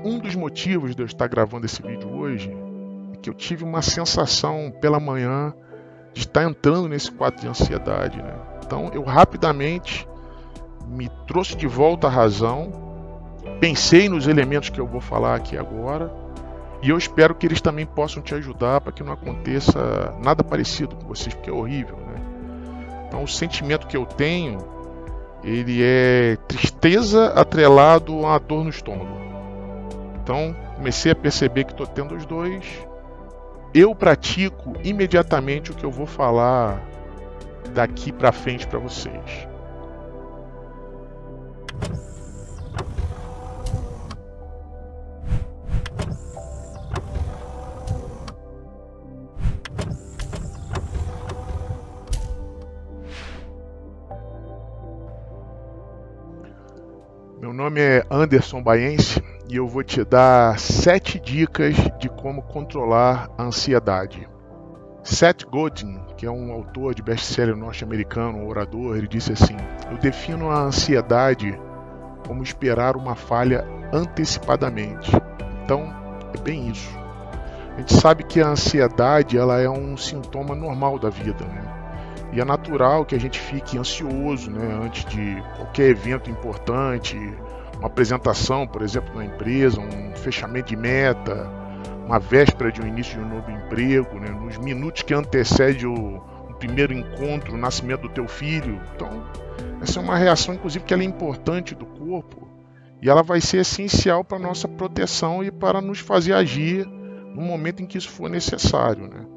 Um dos motivos de eu estar gravando esse vídeo hoje é que eu tive uma sensação pela manhã de estar entrando nesse quadro de ansiedade, né? Então eu rapidamente me trouxe de volta à razão, pensei nos elementos que eu vou falar aqui agora e eu espero que eles também possam te ajudar para que não aconteça nada parecido com vocês, porque é horrível, né? Então o sentimento que eu tenho, ele é tristeza atrelado a dor no estômago. Então comecei a perceber que estou tendo os dois. Eu pratico imediatamente o que eu vou falar daqui para frente para vocês. Meu nome é Anderson Baense e eu vou te dar 7 dicas de como controlar a ansiedade. Seth Godin, que é um autor de best-seller norte-americano, um orador, ele disse assim: eu defino a ansiedade como esperar uma falha antecipadamente. Então, é bem isso. A gente sabe que a ansiedade ela é um sintoma normal da vida, né? E é natural que a gente fique ansioso, né, antes de qualquer evento importante, uma apresentação, por exemplo, na empresa, um fechamento de meta, uma véspera de um início de um novo emprego, né, nos minutos que antecede o primeiro encontro, o nascimento do teu filho. Então, essa é uma reação, inclusive, que ela é importante do corpo e ela vai ser essencial para a nossa proteção e para nos fazer agir no momento em que isso for necessário, né?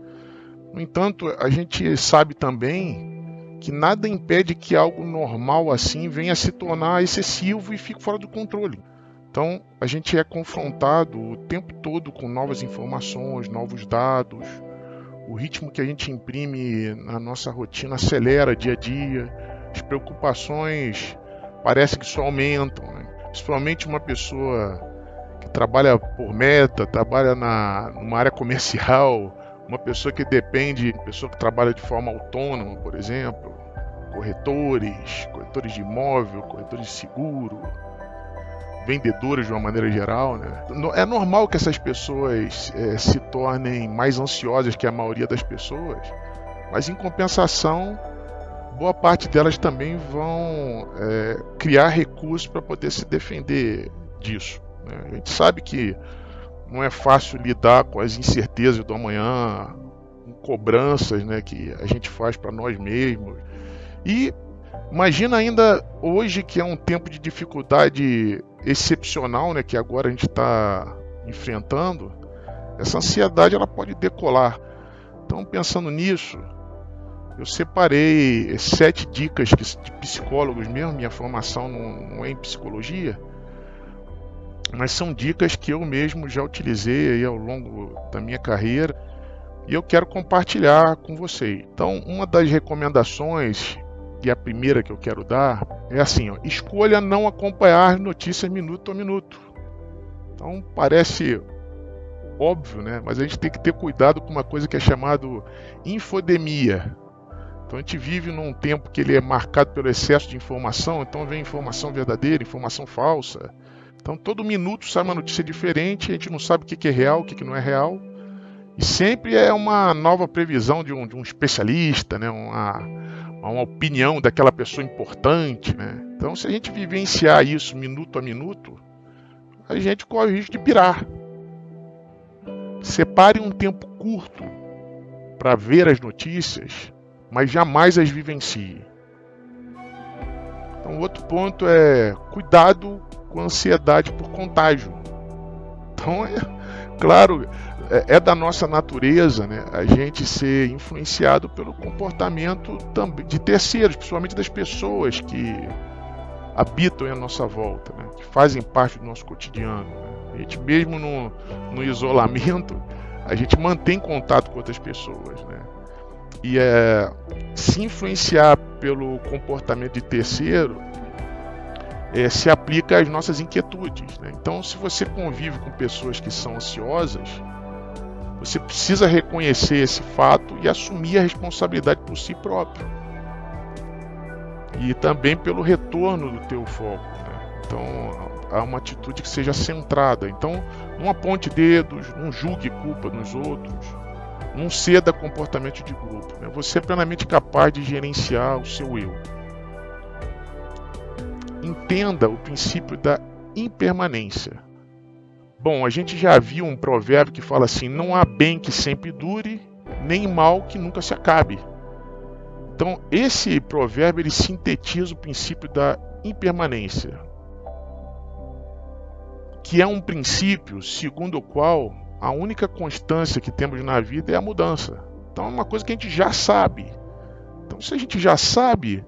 No entanto, a gente sabe também que nada impede que algo normal assim venha a se tornar excessivo e fique fora do controle. Então, a gente é confrontado o tempo todo com novas informações, novos dados. O ritmo que a gente imprime na nossa rotina acelera dia a dia. As preocupações parece que só aumentam, né? Principalmente uma pessoa que trabalha por meta, trabalha numa área comercial, uma pessoa que depende, pessoa que trabalha de forma autônoma, por exemplo, corretores de imóvel, corretores de seguro, vendedores de uma maneira geral, né? É normal que essas pessoas se tornem mais ansiosas que a maioria das pessoas, mas em compensação, boa parte delas também vão criar recursos para poder se defender disso, né? A gente sabe que não é fácil lidar com as incertezas do amanhã, com cobranças, né, que a gente faz para nós mesmos. E imagina ainda hoje, que é um tempo de dificuldade excepcional, né, que agora a gente está enfrentando, essa ansiedade ela pode decolar. Então, pensando nisso, eu separei 7 dicas de psicólogos mesmo. Minha formação não é em psicologia, mas são dicas que eu mesmo já utilizei aí ao longo da minha carreira e eu quero compartilhar com vocês. Então, uma das recomendações, e a primeira que eu quero dar, é assim: escolha não acompanhar notícias minuto a minuto. Então, parece óbvio, né? Mas a gente tem que ter cuidado com uma coisa que é chamado infodemia. Então, a gente vive num tempo que ele é marcado pelo excesso de informação. Então, vem informação verdadeira, informação falsa. Então, todo minuto sai uma notícia diferente, a gente não sabe o que é real, o que não é real. E sempre é uma nova previsão de um especialista, né? Uma opinião daquela pessoa importante, né? Então, se a gente vivenciar isso minuto a minuto, a gente corre o risco de pirar. Separe um tempo curto para ver as notícias, mas jamais as vivencie. Então, outro ponto é cuidado com ansiedade por contágio. Então, claro, é da nossa natureza, né, a gente ser influenciado pelo comportamento de terceiros, principalmente das pessoas que habitam à nossa volta, né, que fazem parte do nosso cotidiano, né? A gente mesmo no isolamento, a gente mantém contato com outras pessoas, né? E se influenciar pelo comportamento de terceiro se aplica às nossas inquietudes, né? Então, se você convive com pessoas que são ansiosas, você precisa reconhecer esse fato e assumir a responsabilidade por si próprio. E também pelo retorno do teu foco, né? Então, a uma atitude que seja centrada. Então, não aponte dedos, não julgue culpa nos outros, não ceda comportamento de grupo, né? Você é plenamente capaz de gerenciar o seu eu. Entenda o princípio da impermanência. Bom, a gente já viu um provérbio que fala assim: não há bem que sempre dure, nem mal que nunca se acabe. Então, esse provérbio ele sintetiza o princípio da impermanência, que é um princípio segundo o qual a única constância que temos na vida é a mudança. Então, é uma coisa que a gente já sabe. Então, se a gente já sabe,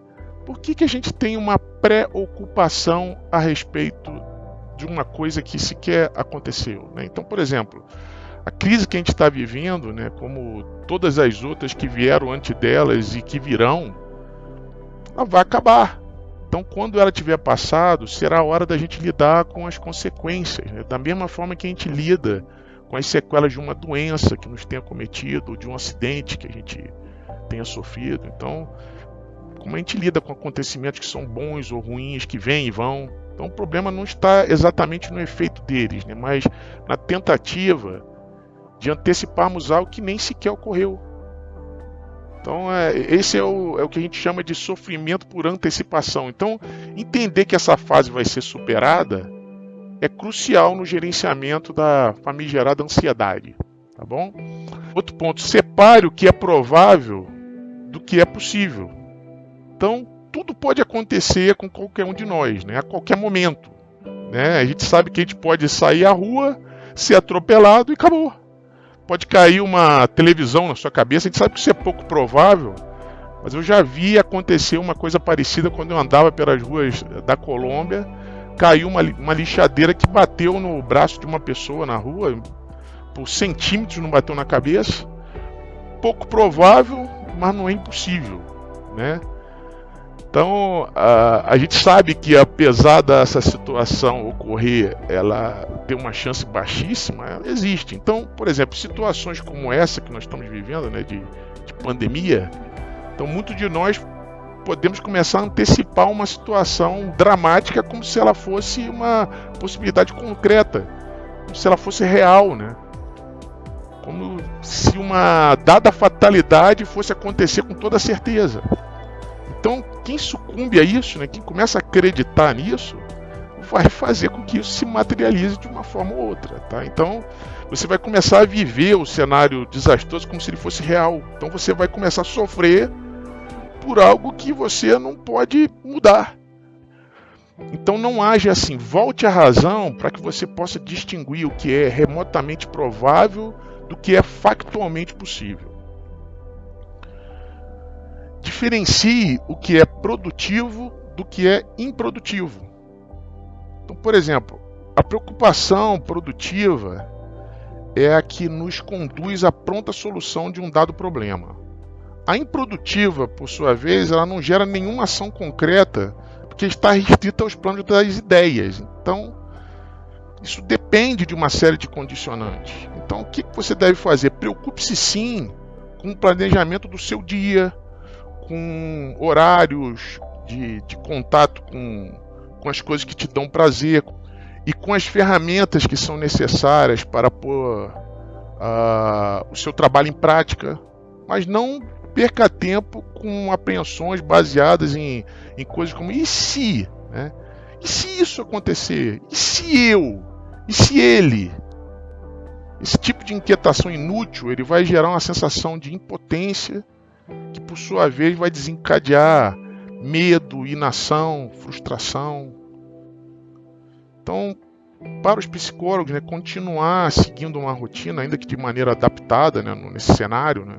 por que a gente tem uma preocupação a respeito de uma coisa que sequer aconteceu, né? Então, por exemplo, a crise que a gente está vivendo, né, como todas as outras que vieram antes delas e que virão, ela vai acabar. Então, quando ela tiver passado, será a hora da gente lidar com as consequências, né? Da mesma forma que a gente lida com as sequelas de uma doença que nos tenha cometido, ou de um acidente que a gente tenha sofrido. Então, como a gente lida com acontecimentos que são bons ou ruins, que vêm e vão. Então, o problema não está exatamente no efeito deles, né, mas na tentativa de anteciparmos algo que nem sequer ocorreu. Então, esse é o que a gente chama de sofrimento por antecipação. Então, entender que essa fase vai ser superada é crucial no gerenciamento da famigerada ansiedade. Tá bom? Outro ponto, separe o que é provável do que é possível. Então, tudo pode acontecer com qualquer um de nós, né? A qualquer momento, né? A gente sabe que a gente pode sair à rua, ser atropelado e acabou. Pode cair uma televisão na sua cabeça, a gente sabe que isso é pouco provável, mas eu já vi acontecer uma coisa parecida quando eu andava pelas ruas da Colômbia. Caiu uma lixadeira que bateu no braço de uma pessoa na rua, por centímetros não bateu na cabeça. Pouco provável, mas não é impossível, né? Então, a gente sabe que apesar dessa situação ocorrer, ela tem uma chance baixíssima, ela existe. Então, por exemplo, situações como essa que nós estamos vivendo, né, de pandemia, então muitos de nós podemos começar a antecipar uma situação dramática como se ela fosse uma possibilidade concreta, como se ela fosse real, né? Como se uma dada fatalidade fosse acontecer com toda certeza. Então, quem sucumbe a isso, né, quem começa a acreditar nisso, vai fazer com que isso se materialize de uma forma ou outra, tá? Então, você vai começar a viver o cenário desastroso como se ele fosse real. Então, você vai começar a sofrer por algo que você não pode mudar. Então, não age assim. Volte à razão para que você possa distinguir o que é remotamente provável do que é factualmente possível. Diferencie o que é produtivo do que é improdutivo. Então, por exemplo, a preocupação produtiva é a que nos conduz à pronta solução de um dado problema. A improdutiva, por sua vez, ela não gera nenhuma ação concreta porque está restrita aos planos das ideias. Então, isso depende de uma série de condicionantes. Então, o que você deve fazer? Preocupe-se sim com o planejamento do seu dia, com horários de contato com as coisas que te dão prazer e com as ferramentas que são necessárias para pôr o seu trabalho em prática, mas não perca tempo com apreensões baseadas em coisas como e se, né? E se isso acontecer? E se eu? E se ele? Esse tipo de inquietação inútil ele vai gerar uma sensação de impotência que por sua vez vai desencadear medo, inação, frustração. Então, para os psicólogos, né, continuar seguindo uma rotina, ainda que de maneira adaptada, né, nesse cenário, né,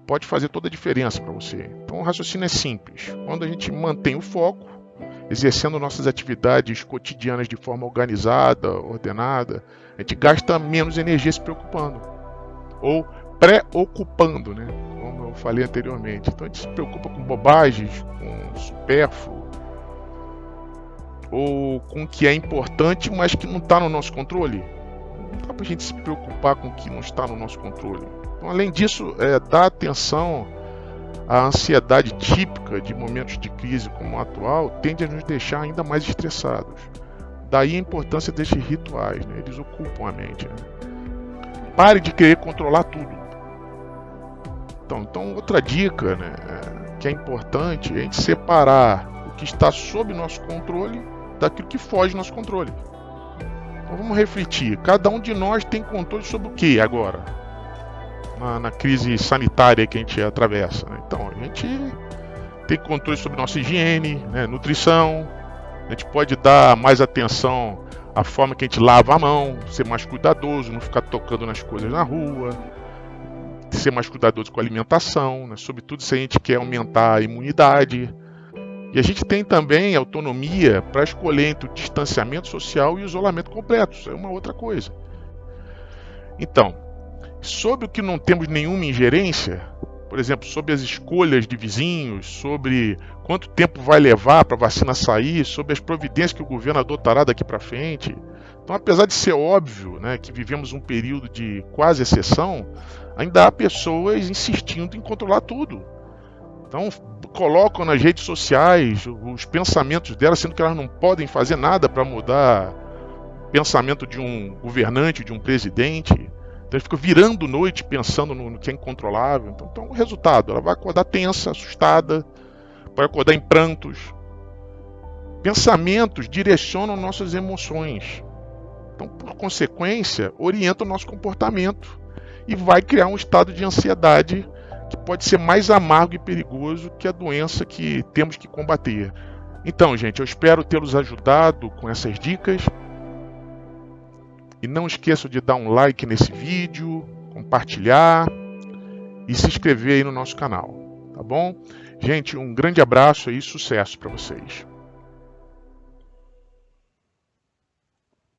pode fazer toda a diferença para você. Então, o raciocínio é simples. Quando a gente mantém o foco, exercendo nossas atividades cotidianas de forma organizada, ordenada, a gente gasta menos energia se preocupando. Ou preocupando, né? Como eu falei anteriormente. Então a gente se preocupa com bobagens, com supérfluo, ou com o que é importante, mas que não está no nosso controle. Não dá para a gente se preocupar com o que não está no nosso controle. Então, além disso, dar atenção à ansiedade típica de momentos de crise como o atual tende a nos deixar ainda mais estressados. Daí a importância desses rituais, né? Eles ocupam a mente. Né? Pare de querer controlar tudo. Então outra dica, né, que é importante é a gente separar o que está sob nosso controle daquilo que foge do nosso controle. Então vamos refletir. Cada um de nós tem controle sobre o que agora? Na crise sanitária que a gente atravessa. Né? Então a gente tem controle sobre nossa higiene, né, nutrição. A gente pode dar mais atenção à forma que a gente lava a mão, ser mais cuidadoso, não ficar tocando nas coisas na rua, ser mais cuidadoso com a alimentação, né? Sobretudo se a gente quer aumentar a imunidade. E a gente tem também autonomia para escolher entre o distanciamento social e o isolamento completo. Isso é uma outra coisa. Então, sobre o que não temos nenhuma ingerência, por exemplo, sobre as escolhas de vizinhos, sobre quanto tempo vai levar para a vacina sair, sobre as providências que o governo adotará daqui para frente. Então, apesar de ser óbvio, né, que vivemos um período de quase exceção, ainda há pessoas insistindo em controlar tudo. Então, colocam nas redes sociais os pensamentos delas, sendo que elas não podem fazer nada para mudar o pensamento de um governante, de um presidente. Então, eles ficam virando noite pensando no que é incontrolável. Então, o resultado, ela vai acordar tensa, assustada, vai acordar em prantos. Pensamentos direcionam nossas emoções. Então, por consequência, orientam o nosso comportamento e vai criar um estado de ansiedade que pode ser mais amargo e perigoso que a doença que temos que combater. Então, gente, eu espero tê-los ajudado com essas dicas. E não esqueçam de dar um like nesse vídeo, compartilhar e se inscrever aí no nosso canal, tá bom? Gente, um grande abraço e sucesso para vocês.